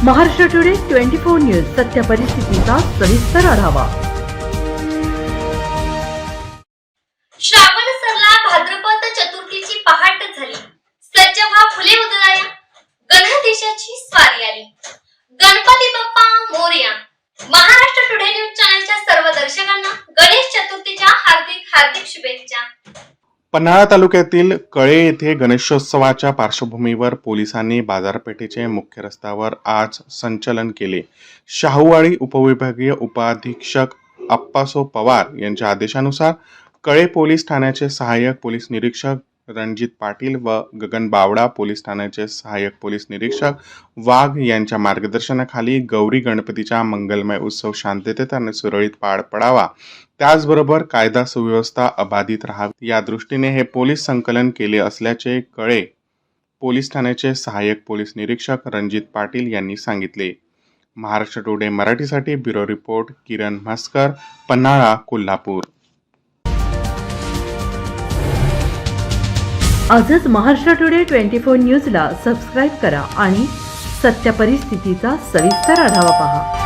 Maharashtra today 24 news सत्य परिस्थितीचा सविस्तर आढावा। श्रावण सरला, भाद्रपद चतुर्थीची पहाट झाली, सज्ज व्हा फुले उधळाया, गणेशाची स्वारी आली, गणपती बाप्पा मोरया। महाराष्ट्र टुडे न्यूज चॅनलच्या सर्व दर्शकांना गणेश चतुर्थीच्या हार्दिक शुभेच्छा। पन्हाळा तालुक्यातील कळे येथे गणेशोत्सवाच्या पार्श्वभूमीवर पोलिसांनी बाजारपेठेचे मुख्य रस्त्यावर आज संचलन केले। शाहूवाडी उपविभागीय उपाधीक्षक अप्पासो पवार यांच्या आदेशानुसार कळे पोलीस ठाण्याचे सहाय्यक पोलीस निरीक्षक रणजित पाटील व गगन बावडा पोलीस ठाण्याचे सहाय्यक पोलीस निरीक्षक वाघ यांच्या मार्गदर्शनाखाली गौरी गणपतीचा मंगलमय उत्सव शांततेत आणि सुरळीत पार पडावा, त्याचबरोबर कायदा सुव्यवस्था अबाधित राहावी या दृष्टीने हे पोलीस संकलन केले असल्याचे कळे पोलीस ठाण्याचे सहाय्यक पोलीस निरीक्षक रणजित पाटील यांनी सांगितले। महाराष्ट्र टुडे मराठीसाठी ब्युरो रिपोर्ट किरण म्हस्कर, पन्हाळा, कोल्हापूर। आजच महाराष्ट्र टुडे 24 न्यूजला सबस्क्राईब करा आणि सत्य परिस्थितीचा सविस्तर आढावा पहा।